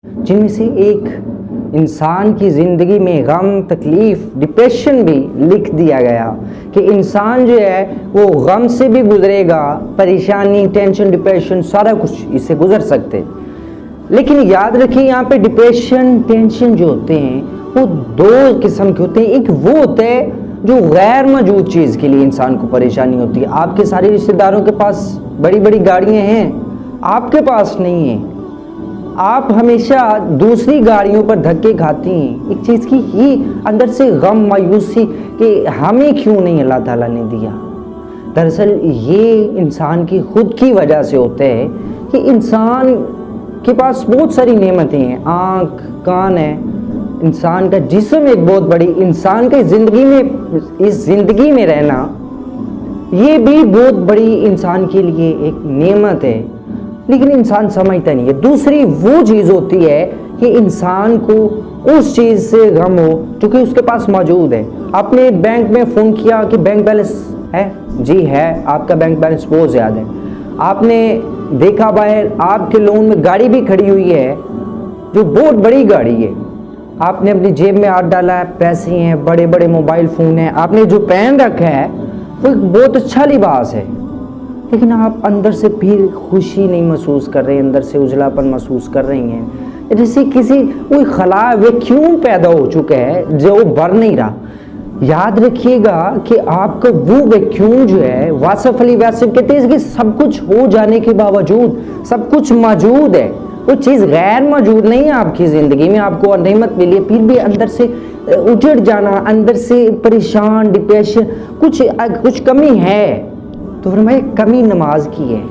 جن میں سے ایک انسان کی زندگی میں غم، تکلیف، ڈپریشن بھی لکھ دیا گیا کہ انسان جو ہے وہ غم سے بھی گزرے گا، پریشانی، ٹینشن، ڈپریشن سارا کچھ اس سے گزر سکتے. لیکن یاد رکھیے یہاں پہ ڈپریشن، ٹینشن جو ہوتے ہیں وہ دو قسم کے ہوتے ہیں. ایک وہ ہوتا ہے جو غیر موجود چیز کے لیے انسان کو پریشانی ہوتی ہے. آپ کے سارے رشتہ داروں کے پاس بڑی بڑی گاڑیاں ہیں، آپ کے پاس نہیں ہیں. آپ ہمیشہ دوسری گاڑیوں پر دھکے کھاتی ہیں ایک چیز کی ہی اندر سے غم، مایوسی کہ ہمیں کیوں نہیں اللہ تعالیٰ نے دیا. دراصل یہ انسان کی خود کی وجہ سے ہوتا ہے کہ انسان کے پاس بہت ساری نعمتیں ہیں، آنکھ، کان ہے، انسان کا جسم ایک بہت بڑی، انسان کے زندگی میں اس زندگی میں رہنا یہ بھی بہت بڑی انسان کے لیے ایک نعمت ہے، لیکن انسان سمجھتا نہیں ہے. دوسری وہ چیز ہوتی ہے کہ انسان کو اس چیز سے غم ہو جو کہ اس کے پاس موجود ہے. آپ نے بینک میں فون کیا کہ بینک بیلنس ہے، جی ہے، آپ کا بینک بیلنس بہت زیادہ ہے. آپ نے دیکھا باہر آپ کے لون میں گاڑی بھی کھڑی ہوئی ہے جو بہت بڑی گاڑی ہے. آپ نے اپنی جیب میں ہاتھ ڈالا ہے، پیسے ہیں، بڑے بڑے موبائل فون ہیں، آپ نے جو پہن رکھا ہے وہ بہت اچھا لباس ہے، لیکن آپ اندر سے پھر خوشی نہیں محسوس کر رہے ہیں، اندر سے اجلاپن محسوس کر رہی ہیں، جیسے کسی کوئی خلا ویکیوم پیدا ہو چکا ہے جو بھر نہیں رہا. یاد رکھیے گا کہ آپ کا وہ ویکیوم جو ہے واصف علی واسف کہتے ہیں کہ سب کچھ ہو جانے کے باوجود سب کچھ موجود ہے، وہ چیز غیر موجود نہیں ہے. آپ کی زندگی میں آپ کو نعمت ملی ہے، پھر بھی اندر سے اجڑ جانا، اندر سے پریشان، ڈپریشن، کچھ کمی ہے. تو فرمایا کمی نماز کی ہے،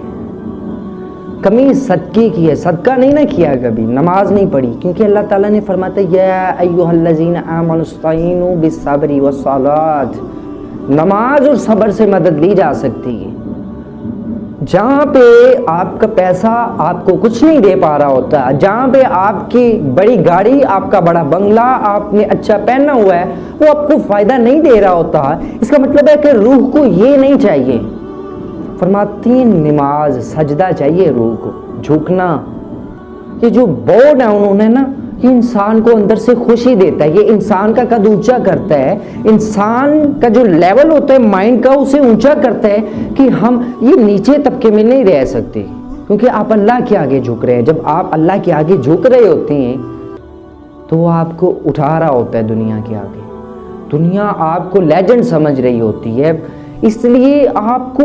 کمی صدقے کی ہے. صدقہ نہیں نہ کیا کبھی، نماز نہیں پڑھی، کیونکہ اللہ تعالیٰ نے فرماتا یا ایھا الذین آمنوا استعینوا بالصبر والصلاۃ. نماز اور صبر سے مدد لی جا سکتی ہے. جہاں پہ آپ کا پیسہ آپ کو کچھ نہیں دے پا رہا ہوتا، جہاں پہ آپ کی بڑی گاڑی، آپ کا بڑا بنگلہ، آپ نے اچھا پہنا ہوا ہے، وہ آپ کو فائدہ نہیں دے رہا ہوتا، اس کا مطلب ہے کہ روح کو یہ نہیں چاہیے. فرماتی ہیں نماز، سجدہ چاہیے روح کو، جھکنا. یہ جو بورڈ ہے انہوں نے نا، یہ انسان کو اندر سے خوشی دیتا ہے، یہ انسان کا قد اونچا کرتا ہے، انسان کا جو لیول ہوتا ہے مائنڈ کا اسے اونچا کرتا ہے کہ ہم یہ نیچے طبقے میں نہیں رہ سکتے، کیونکہ آپ اللہ کے آگے جھک رہے ہیں. جب آپ اللہ کے آگے جھک رہے ہوتے ہیں تو وہ آپ کو اٹھا رہا ہوتا ہے دنیا کے آگے. دنیا آپ کو لیجنڈ سمجھ رہی ہوتی ہے. اس لیے آپ کو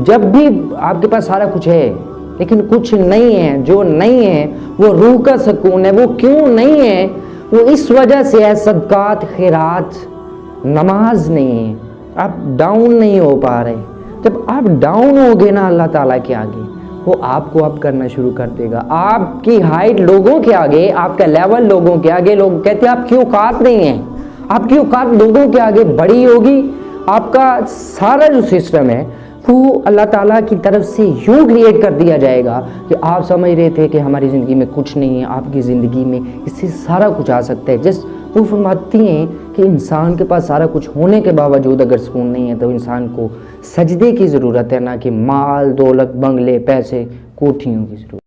جب بھی آپ کے پاس سارا کچھ ہے لیکن کچھ نہیں ہے، جو نہیں ہے وہ روح کا سکون ہے. وہ کیوں نہیں ہے؟ وہ اس وجہ سے ہے صدقات، خیرات، نماز نہیں ہے. آپ ڈاؤن نہیں ہو پا رہے. جب آپ ڈاؤن ہوگے نا اللہ تعالیٰ کے آگے، وہ آپ کو اپ کرنا شروع کر دے گا. آپ کی ہائٹ لوگوں کے آگے، آپ کا لیول لوگوں کے آگے، لوگ کہتے ہیں آپ کی اوقات نہیں ہے، آپ کی اوقات لوگوں کے آگے بڑی ہوگی. آپ کا سارا جو سسٹم ہے وہ اللہ تعالیٰ کی طرف سے یوں کریٹ کر دیا جائے گا کہ آپ سمجھ رہے تھے کہ ہماری زندگی میں کچھ نہیں ہے، آپ کی زندگی میں اس سے سارا کچھ آ سکتا ہے. جس وہ فرماتی ہیں کہ انسان کے پاس سارا کچھ ہونے کے باوجود اگر سکون نہیں ہے تو انسان کو سجدے کی ضرورت ہے، نہ کہ مال، دولت، بنگلے، پیسے، کوٹھیوں کی ضرورت.